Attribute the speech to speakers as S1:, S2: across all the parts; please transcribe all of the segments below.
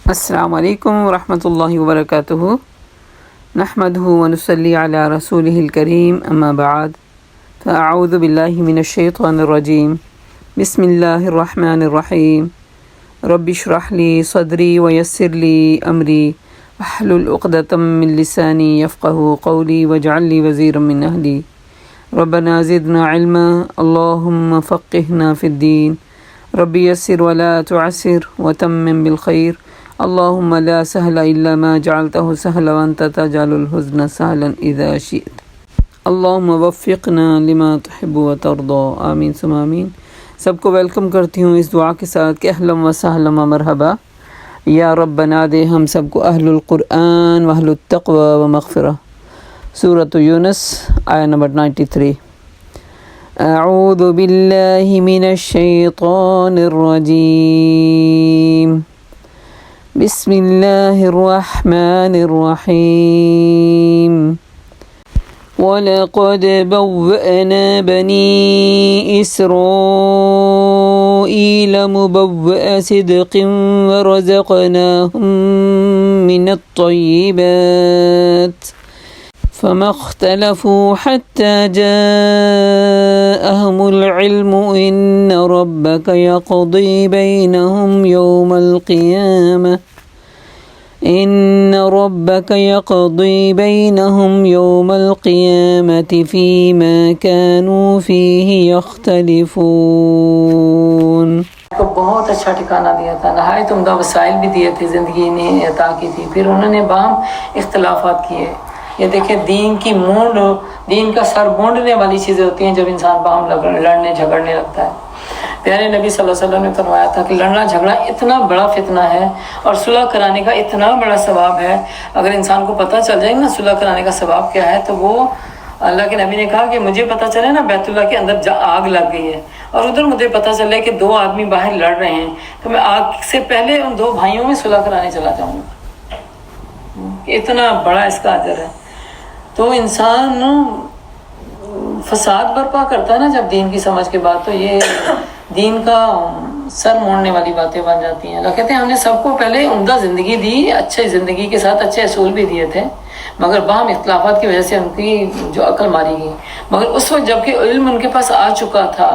S1: السلام علیکم ورحمۃ اللہ وبرکاتہ نحمدہ ونصلی علی رسولہ الکریم اما بعد فاعوذ باللہ من الشیطان الرجیم بسم اللہ الرحمن الرحیم رب اشرح لی صدری ویسر لی امری واحلل عقدۃ من لسانی یفقہوا قولی واجعل لی وزیرا من اہلی ربنا زدنا علما اللہم فقہنا فی الدین رب یسر ولا تعسر وتمم بالخیر اللہم لا سہل الا ما جعلتہ سہلا وانت تجعل الحزن سہلا اذا شئت اللہم وفقنا لما تحب وترضى آمین ثم آمین۔ سب کو ویلکم کرتی ہوں اس دعا کے ساتھ کہ اہلا و سہلا و مرحبا، یا رب بنا دے ہم سب کو اہل القرآن و اہل التقوی و مغفرہ۔ سورۃ یونس آیہ نمبر 93۔ اعوذ باللہ من الشیطان الرجیم بسم اللہ الرحمن الرحیم وَلَقَدْ بَوَّأْنَا بَنِي إِسْرَائِيلَ مُبَوَّأَ صِدْقٍ وَرَزَقْنَاهُم مِّنَ الطَّيِّبَاتِ فَمَا اخْتَلَفُوا حَتَّى جَاءَهُمُ الْعِلْمُ إِنَّ رَبَّكَ يَقْضِي بَيْنَهُمْ يوم القيامة فيما كانوا فيه يختلفون۔
S2: کو بہت اچھا ٹھکانہ دیا تھا، نہایت عمدہ وسائل بھی دیے تھے، زندگی نے عطا کی تھی، پھر انہوں نے باہم اختلافات کیے۔ یہ دیکھیں دین کی دین کا سر مونڈنے والی چیزیں ہوتی ہیں جب انسان باہم لڑنے جھگڑنے لگتا ہے۔ پیارے نبی صلی اللہ علیہ وسلم نے فرمایا تھا کہ لڑنا جھگڑا اتنا بڑا فتنہ ہے اور صلح کرانے کا اتنا بڑا ثواب ہے، اگر انسان کو پتہ چل جائے نا صلح کرانے کا ثواب کیا ہے تو وہ اللہ کے نبی نے کہا کہ مجھے پتہ چلے نا بیت اللہ کے اندر آگ لگ گئی ہے اور ادھر مجھے پتہ چلے کہ دو آدمی باہر لڑ رہے ہیں تو میں آگ سے پہلے ان دو بھائیوں میں صلح کرانے چلا جاؤں گا۔ اتنا بڑا اس کا اجر ہے۔ تو انسان فساد برپا کرتا ہے نا جب دین کی سمجھ کے بعد، تو یہ دین کا سر موڑنے والی باتیں بن جاتی ہیں۔ اللہ کہتے ہیں ہم نے سب کو پہلے عمدہ زندگی دی، اچھے زندگی کے ساتھ اچھے اصول بھی دیے تھے، مگر باہم اختلافات کی وجہ سے ان کی جو عقل ماری گئی، مگر اس وقت جب کہ علم ان کے پاس آ چکا تھا،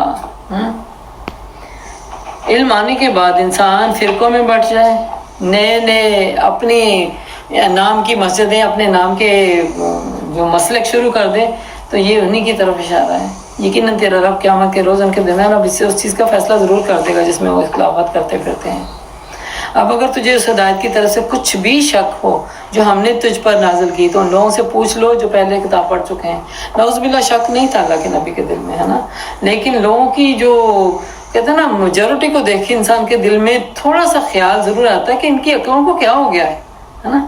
S2: علم آنے کے بعد انسان فرقوں میں بٹ جائے، نئے اپنی نام کی مسجدیں، اپنے نام کے جو مسلک شروع کر دے، تو یہ انہی کی طرف اشارہ ہے۔ یقیناً تیرا رب قیامت کے روز ان کے درمیان اب اس سے اس چیز کا فیصلہ ضرور کر دے گا جس میں وہ اختلافات کرتے پھرتے ہیں۔ اب اگر تجھے اس ہدایت کی طرف سے کچھ بھی شک ہو جو ہم نے تجھ پر نازل کی تو ان لوگوں سے پوچھ لو جو پہلے کتاب پڑھ چکے ہیں۔ نعوذ باللہ شک نہیں تھا اللہ کے نبی کے دل میں، ہے نا، لیکن لوگوں کی جو کہتے ہیں نا میجورٹی کو دیکھ کے انسان کے دل میں تھوڑا سا خیال ضرور آتا ہے کہ ان کی عقلوں کو کیا ہو گیا ہے نا،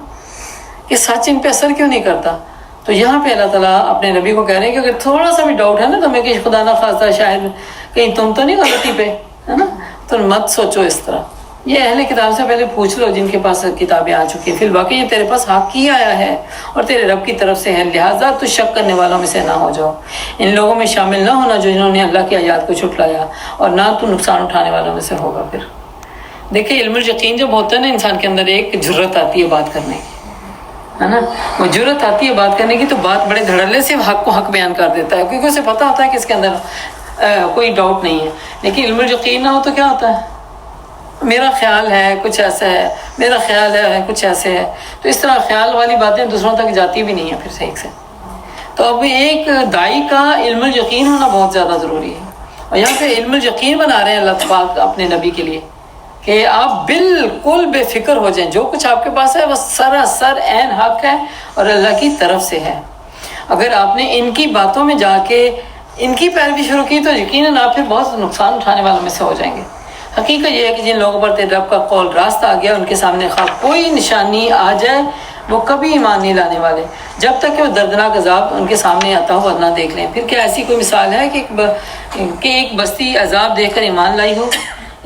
S2: کہ سچ ان پہ اثر کیوں نہیں کرتا۔ تو یہاں پہ اللہ تعالیٰ اپنے نبی کو کہہ رہے ہیں کہ اگر تھوڑا سا بھی ڈاؤٹ ہے نا تمہیں کہ خدا نہ خواستہ شاید کہیں تم تو نہیں غلطی پہ، ہے نا، تو مت سوچو اس طرح، یہ اہل کتاب سے پہلے پوچھ لو جن کے پاس کتابیں آ چکی ہیں، پھر واقعی یہ تیرے پاس حق ہی آیا ہے اور تیرے رب کی طرف سے ہے، لہٰذا تو شک کرنے والوں میں سے نہ ہو جاؤ، ان لوگوں میں شامل نہ ہونا جو انہوں نے اللہ کی آیات کو چھٹلایا، اور نہ تو نقصان اٹھانے والوں میں سے ہوگا۔ پھر دیکھیں علم الیقین جب ہوتا ہے نا انسان کے اندر ایک جرت آتی ہے بات کرنے کی، ہے نا، وہ جرت آتی ہے بات کرنے کی تو بات بڑے دھڑلے سے حق کو حق بیان کر دیتا ہے، کیونکہ اسے پتہ ہوتا ہے کہ اس کے اندر کوئی ڈاؤٹ نہیں ہے۔ لیکن علم الیقین نہ ہو تو کیا ہوتا ہے، میرا خیال ہے کچھ ایسا ہے، میرا خیال ہے کچھ ایسے ہے، تو اس طرح خیال والی باتیں دوسروں تک جاتی بھی نہیں ہیں پھر صحیح سے۔ تو اب ایک داعی کا علم الیقین ہونا بہت زیادہ ضروری ہے، اور یہاں پہ علم الیقین بنا رہے ہیں اللہ پاک اپنے نبی کے لیے کہ آپ بالکل بے فکر ہو جائیں، جو کچھ آپ کے پاس ہے وہ سراسر عین حق ہے اور اللہ کی طرف سے ہے۔ اگر آپ نے ان کی باتوں میں جا کے ان کی پیروی شروع کی تو یقیناً آپ پھر بہت نقصان اٹھانے والوں میں سے ہو جائیں گے۔ حقیقت یہ ہے کہ جن لوگوں پر تیرے رب کا قول راست آ گیا ان کے سامنے خواہ کوئی نشانی آ جائے وہ کبھی ایمان نہیں لانے والے جب تک کہ وہ دردناک عذاب ان کے سامنے آتا ہو اور نہ دیکھ لیں۔ پھر کیا ایسی کوئی مثال ہے کہ ایک بستی عذاب دیکھ کر ایمان لائی ہو،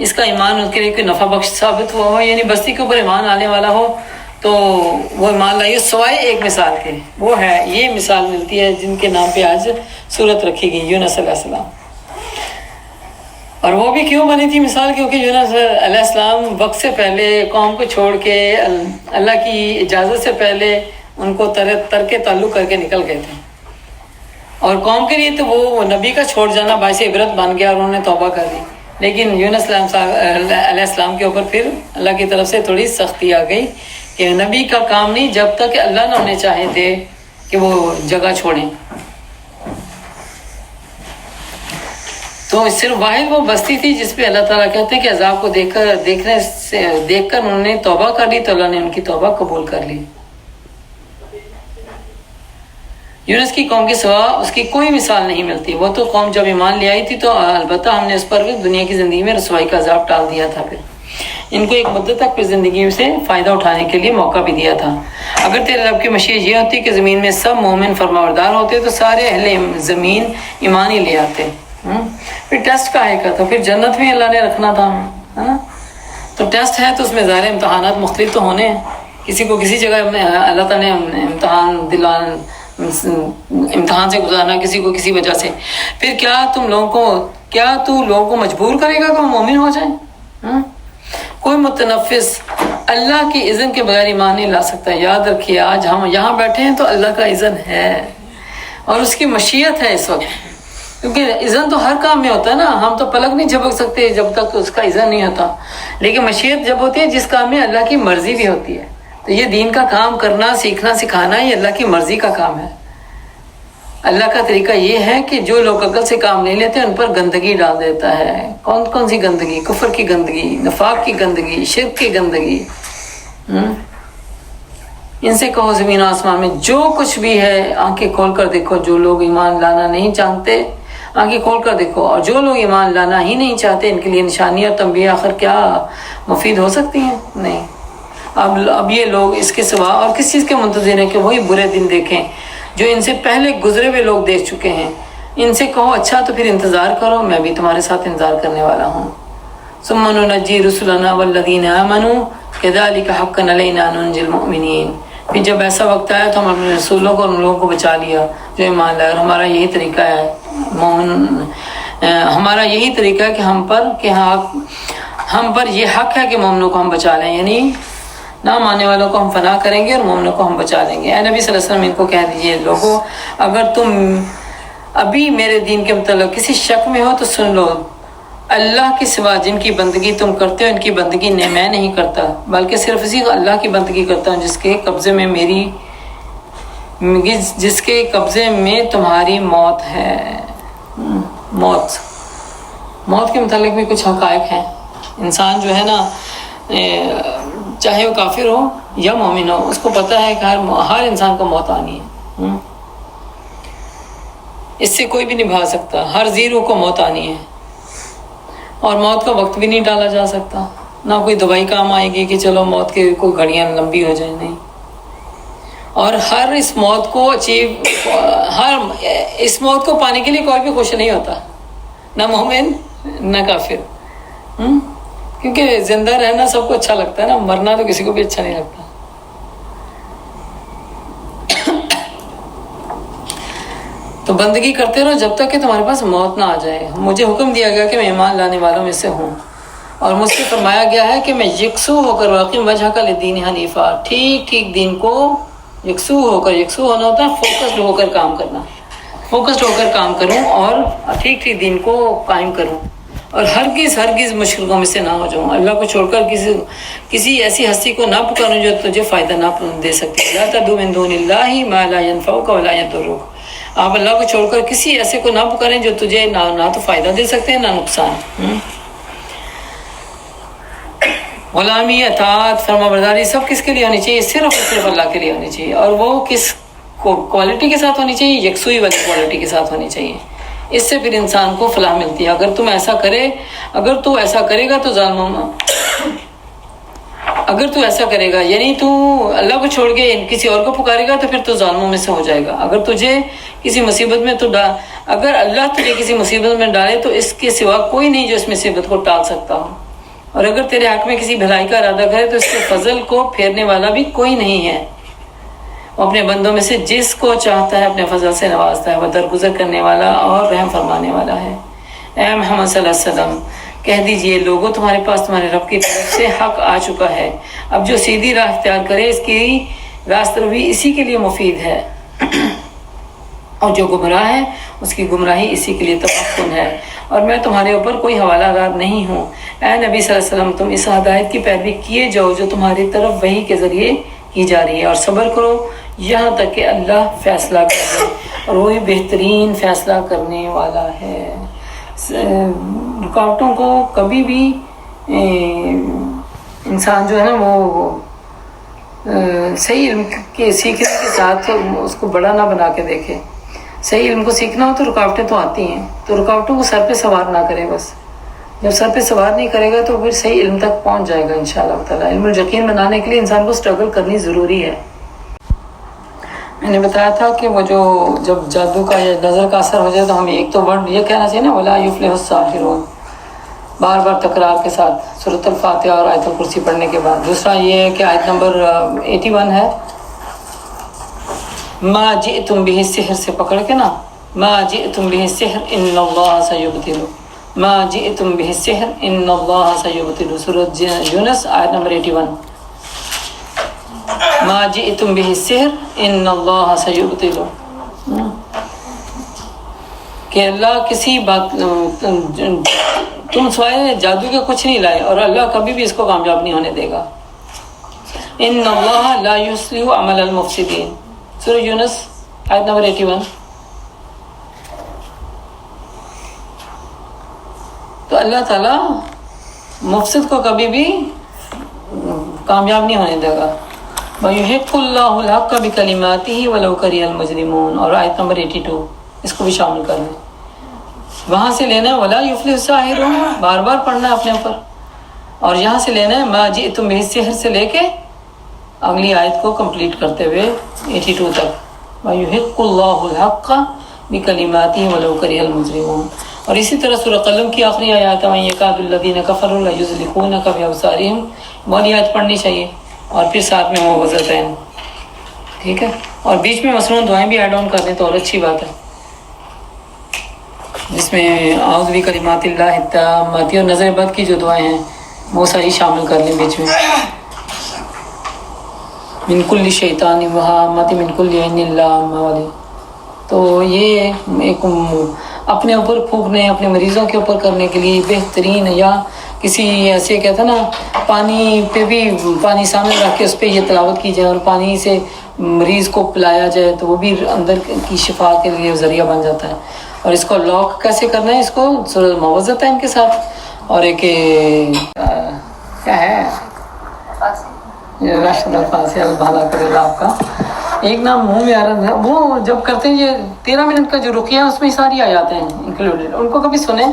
S2: اس کا ایمان ان کے لیے کوئی نفع بخش ثابت ہوا ہو، یعنی بستی کے اوپر ایمان آنے والا ہو تو وہ ایمان لائیے سوائے ایک مثال کے، وہ ہے یہ مثال ملتی ہے جن کے نام پہ آج سورت رکھی گئی، یونس علیہ السلام۔ اور وہ بھی کیوں بنی تھی مثال؟ کیونکہ یونس علیہ السلام وقت سے پہلے قوم کو چھوڑ کے اللہ کی اجازت سے پہلے ان کو ترک تعلق کر کے نکل گئے تھے، اور قوم کے لیے تو وہ نبی کا چھوڑ جانا باعث عبرت بن گیا اور انہوں نے توبہ کر دی. لیکن یونس علیہ السلام کے اوپر پھر اللہ کی طرف سے تھوڑی سختی آ گئی کہ نبی کا کام نہیں جب تک کہ اللہ نہ انہیں چاہے تھے کہ وہ جگہ چھوڑیں. تو صرف واحد وہ بستی تھی جس پہ اللہ تعالیٰ کہتے ہیں کہ عذاب کو دیکھ کر انہوں نے توبہ کر لی تو اللہ نے ان کی توبہ قبول کر لی. یونس کی قوم کے سوا اس کی کوئی مثال نہیں ملتی. وہ تو قوم جب ایمان لے آئی تھی تو البتہ ہم نے اس پر دنیا کی زندگی میں رسوائی کا عذاب ٹال دیا تھا، پھر ان کو ایک مدت تک پھر زندگی سے فائدہ اٹھانے کے لیے موقع بھی دیا تھا. اگر تیرے رب کی مشیت یہ ہوتی کہ زمین میں سب مومن فرمانبردار ہوتے تو سارے اہل زمین ایمان ہی لے آتے. پھر ٹیسٹ کا ہے تو پھر جنت بھی اللہ نے رکھنا تھا. تو ٹیسٹ ہے تو اس میں ظاہر امتحانات مختلف تو ہونے ہیں. کسی کو کسی جگہ اللہ تعالیٰ نے امتحان سے گزارنا، کسی کو کسی وجہ سے. پھر کیا تو لوگوں کو مجبور کرے گا کہ وہ مومن ہو جائیں؟ کوئی متنفس اللہ کی اذن کے بغیر ایمان نہیں لا سکتا. یاد رکھیے آج ہم یہاں بیٹھے ہیں تو اللہ کا اذن ہے اور اس کی مشیت ہے اس وقت، کیونکہ اذن تو ہر کام میں ہوتا ہے نا. ہم تو پلک نہیں جھپک سکتے جب تک اس کا اذن نہیں ہوتا، لیکن مشیت جب ہوتی ہے جس کام میں اللہ کی مرضی بھی ہوتی ہے. تو یہ دین کا کام کرنا، سیکھنا، سکھانا یہ اللہ کی مرضی کا کام ہے. اللہ کا طریقہ یہ ہے کہ جو لوگ عقل سے کام نہیں لیتے ان پر گندگی ڈال دیتا ہے. کون سی گندگی؟ کفر کی گندگی، نفاق کی گندگی، شرک کی گندگی. ان سے کہو زمین و آسمان میں جو کچھ بھی ہے آنکھیں کھول کر دیکھو. جو لوگ ایمان لانا نہیں چاہتے آنکھیں کھول کر دیکھو، اور جو لوگ ایمان لانا ہی نہیں چاہتے ان کے لیے نشانیاں تنبیہ آخر کیا مفید ہو سکتی ہیں؟ نہیں. اب یہ لوگ اس کے سوا اور کس چیز کے منتظر ہیں کہ وہی برے دن دیکھیں جو ان سے پہلے گزرے ہوئے لوگ دیکھ چکے ہیں. ان سے کہو اچھا تو پھر انتظار کرو، میں بھی تمہارے ساتھ انتظار کرنے والا ہوں. ثم ننجی رسلنا والذین آمنوا کذلک حقا علینا ننجی المؤمنین. پھر جب ایسا وقت آیا تو ہم اپنے رسولوں کو اور ان لوگوں کو بچا لیا جو ایمان لائے. اور ہمارا یہی طریقہ ہے ہمارا یہی طریقہ ہے کہ ہم پر یہ حق ہے کہ مومنوں کو ہم بچا لیں، یعنی نہ ماننے والوں کو ہم فنا کریں گے اور مومنوں کو ہم بچا لیں گے. اے نبی صلی اللہ علیہ وسلم ان کو کہہ دیجئے لوگوں اگر تم ابھی میرے دین کے متعلق کسی شک میں ہو تو سن لو، اللہ کے سوا جن کی بندگی تم کرتے ہو ان کی بندگی میں نہیں کرتا، بلکہ صرف اسی اللہ کی بندگی کرتا ہوں جس کے قبضے میں تمہاری موت ہے. موت کے متعلق بھی کچھ حقائق ہیں. انسان جو ہے نا چاہے وہ کافر ہو یا مومن ہو اس کو پتہ ہے کہ ہر انسان کو موت آنی ہے. اس سے کوئی بھی نہیں بھاگ سکتا. ہر زیرو کو موت آنی ہے اور موت کا وقت بھی نہیں ڈالا جا سکتا. نہ کوئی دوائی کام آئے گی کہ چلو موت کے کوئی گھڑیاں لمبی ہو جائیں، نہیں. اور اس موت کو پانے کے لیے کوئی بھی خوش نہیں ہوتا، نہ مومن نہ کافر. کیونکہ زندہ رہنا سب کو اچھا لگتا ہے نا، مرنا تو کسی کو بھی اچھا نہیں لگتا. تو بندگی کرتے رہو جب تک کہ تمہارے پاس موت نہ آ جائے. مجھے حکم دیا گیا کہ میں ایمان لانے والوں میں سے ہوں، اور مجھ سے فرمایا گیا ہے کہ میں یکسو ہو کر واقعی وجہ کا لدین حنیفہ، ٹھیک دین کو یکسو ہونا ہوتا ہے فوکسڈ ہو کر کام کرنا، فوکسڈ ہو کر کام کروں اور ٹھیک دین کو قائم کروں، اور ہرگز مشکلوں میں سے نہ ہو جاؤں. اللہ کو چھوڑ کر کسی ایسی ہستی کو نہ پکاروں جو تجھے فائدہ نہ دے سکتی. لا تدعو من دون اللہ ما لا ينفعك ولا يضرك. آپ اللہ کو چھوڑ کر کسی ایسے کو نہ پکاریں جو تجھے نہ تو فائدہ دے سکتے ہیں نہ نقصان. غلامی، اطاعت، فرما برداری سب کس کے لیے ہونی چاہیے؟ صرف اللہ کے لیے ہونی چاہیے. اور وہ کس کوالٹی کے ساتھ ہونی چاہیے؟ یکسوئی والی کوالٹی کے ساتھ ہونی چاہیے. اس سے پھر انسان کو فلاح ملتی ہے. اگر تو ایسا کرے گا تو اگر تو ایسا کرے گا یعنی تو اللہ کو چھوڑ کے کسی اور کو پکارے گا تو پھر تو ظالموں میں سے ہو جائے گا. اگر تجھے کسی مصیبت میں اگر اللہ تجھے کسی مصیبت میں ڈالے تو اس کے سوا کوئی نہیں جو اس مصیبت کو ٹال سکتا ہو. اور اگر تیرے حق میں کسی بھلائی کا ارادہ کرے تو اس کے فضل کو پھیرنے والا بھی کوئی نہیں ہے. وہ اپنے بندوں میں سے جس کو چاہتا ہے اپنے فضل سے نوازتا ہے. وہ درگزر کرنے والا اور رحم فرمانے والا ہے. اے محمد صلی اللہ علیہ وسلم کہہ دیجئے لوگوں تمہارے پاس تمہارے رب کی طرف سے حق آ چکا ہے، اب جو سیدھی راہ اختیار کرے اس کی راست روی اسی کے لیے مفید ہے، اور جو گمراہ ہے اس کی گمراہی اسی کے لیے تباہ کن ہے، اور میں تمہارے اوپر کوئی حوالہ دار نہیں ہوں۔ اے نبی صلی اللہ علیہ وسلم، تم اس ہدایت کی پیروی کیے جاؤ جو تمہاری طرف وحی کے ذریعے کی جا رہی ہے، اور صبر کرو یہاں تک کہ اللہ فیصلہ کر دے، اور وہی بہترین فیصلہ کرنے والا ہے۔ رکاوٹوں کو کبھی بھی انسان جو ہے نا وہ صحیح علم کے سیکھنے کے ساتھ اس کو بڑا نہ بنا کے دیکھے۔ صحیح علم کو سیکھنا ہو تو رکاوٹیں تو آتی ہیں، تو رکاوٹوں کو سر پہ سوار نہ کرے، بس جب سر پہ سوار نہیں کرے گا تو پھر صحیح علم تک پہنچ جائے گا انشاءاللہ تعالیٰ۔ علم الیقین بنانے کے لیے انسان کو سٹرگل کرنی ضروری ہے۔ میں نے بتایا تھا کہ وہ جو جب جادو کا یا نظر کا اثر ہو جائے تو ہمیں ایک تو ورڈ یہ کہنا چاہیے نا، وَلَا يُفْلِحُ السَّاحِرُونَ، بار بار تکرار کے ساتھ سورۃ الفاتحہ اور آیت الکرسی پڑھنے کے بعد۔ دوسرا یہ ہے کہ آیت نمبر 81 ہے، مَا جِئْتُمْ بِهِ السِّحْرَ سے پکڑ کے نا، مَا جِئْتُمْ بِهِ السِّحْرَ إِنَّ اللَّهَ سَيُبْطِلُهُ، مَا جِئْتُمْ بِهِ السِّحْرَ إِنَّ اللَّهَ سَيُبْطِلُهُ، سورۃ یونس آیت نمبر 81، مَا جِئْتُمْ بِهِ السِّحْرَ إِنَّ اللَّهَ سَيُبْطِلُهُ، کہ اللہ کسی بات تم سوائے جادو کے کچھ نہیں لائے، اور اللہ کبھی بھی اس کو کامیاب نہیں ہونے دے گا۔ ان اللہ لا یصلح عمل المفسدین، سورہ یونس آیت نمبر 81۔ تو اللہ تعالیٰ مفسد کو کبھی بھی کامیاب نہیں ہونے دے گا۔ وَيُحِقُّ اللَّهُ الْحَقَّ بِكَلِمَاتِهِ وَلَوْ كَرِهَ الْمُجْرِمُونَ، اور آیت نمبر 82 اس کو بھی شامل کر لیں، وہاں سے لینا ہے وَلَا يُفْلِحُ السَّاحِرُونَ، بار بار پڑھنا ہے اپنے اوپر، اور یہاں سے لینا ہے مَا جِئْتُمْ بِهِ السِّحْرَ سے لے کے اگلی آیت کو کمپلیٹ کرتے ہوئے 82 تک، وَيُحِقُّ اللَّهُ الْحَقَّ بِكَلِمَاتِهِ وَلَوْ كَرِهَ الْمُجْرِمُونَ۔ اور اسی طرح سورہ قلم کی آخری آیات میں يَكَادُ الَّذِينَ كَفَرُوا لَيُزْلِقُونَكَ بِأَبْصَارِهِمْ، والی آیت پڑھنی چاہیے، اور پھر ساتھ میں موعظتین، ٹھیک ہے، اور بیچ میں مصنون دعائیں بھی ایڈ آن کر دیں تو اور اچھی بات ہے، جس میں اعوذ بکلمات اللہ التامات اور نظر بد کی جو دعائیں ہیں وہ ساری شامل کر لیں بیچ میں، من کل شیطان وہامۃ من کل عین لامہ والی۔ تو یہ ایک اپنے اوپر پھونکنے، اپنے مریضوں کے اوپر کرنے کے لیے بہترین، یا کسی ایسے کہتے ہیں نا پانی پہ بھی پانی سامنے رکھ کے اس پہ یہ تلاوت کی جائے اور پانی سے مریض کو پلایا جائے تو وہ بھی اندر کی شفا کے لیے ذریعہ بن جاتا ہے۔ اور اس کو لاک کیسے کرنا ہے، اس کو سورۃ موعظتین کے ساتھ، اور ایک کیا ہے راشد الفاظ بھالا کرے اللہ آپ کا، ایک نام منہ میں آ رہا ہے، وہ جب کرتے ہیں یہ 13 منٹ کا جو رقیہ ہے اس میں ساری آیات ہیں انکلوڈیڈ، ان کو کبھی سنیں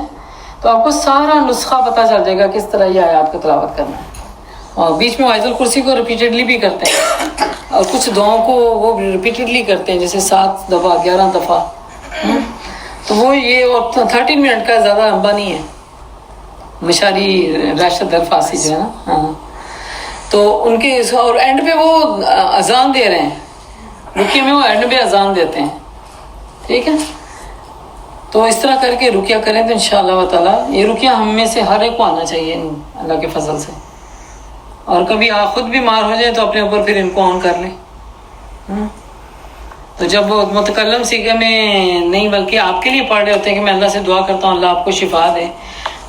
S2: تو آپ کو سارا نسخہ پتہ چل جائے گا کس طرح یہ آیات کو تلاوت کرنا ہے، اور بیچ میں آیت الکرسی کو ریپیٹڈلی بھی کرتے ہیں، اور کچھ دعاؤں کو وہ ریپیٹڈلی کرتے ہیں جیسے 7 دفعہ 11 دفعہ، تو وہ یہ اور 13 منٹ کا زیادہ لمبا نہیں ہے، مشاری راشد الفاسی جو ہے نا، ہاں، تو ان کے اور اینڈ پہ وہ اذان دے رہے ہیں، رقیہ میں وہ اینڈ پہ اذان دیتے ہیں، ٹھیک ہے، تو اس طرح کر کے رقیہ کریں تو انشاءاللہ تعالیٰ یہ رقیہ ہم میں سے ہر ایک کو آنا چاہیے اللہ کے فضل سے، اور کبھی آپ خود بیمار ہو جائیں تو اپنے اوپر پھر ان کو آن کر لیں، تو جب وہ متکلم سیکھے میں نہیں بلکہ آپ کے لیے پڑھ رہے ہوتے ہیں کہ میں اللہ سے دعا کرتا ہوں اللہ آپ کو شفا دے،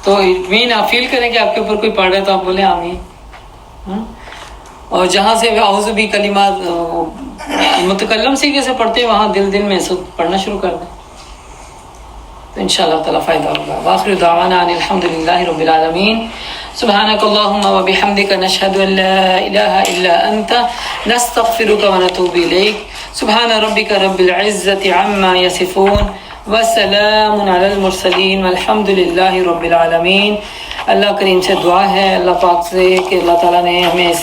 S2: تو مین آپ فیل کریں کہ آپ کے اوپر کوئی پڑھ رہا ہے تو آپ بولیں آمین، اور جہاں سے اعوذ بھی کلمات متکلم سیکھے سے پڑھتے ہیں وہاں دل میں پڑھنا شروع کر دیں تو انشاءاللہ تعالیٰ فائدہ ہوگا۔ وآخر دعوانا ان الحمدللہ رب العالمین، سبحانک اللہم وبحمدک نشہد ان لا الہ الا انت نستغفرک ونتوب الیک، سبحان ربک رب العزت عما یصفون وسلام علی المرسلین والحمد للہ رب العالمین۔ اللہ کریم سے دعا ہے اللہ پاک سے کہ اللہ تعالیٰ نے ہمیں اس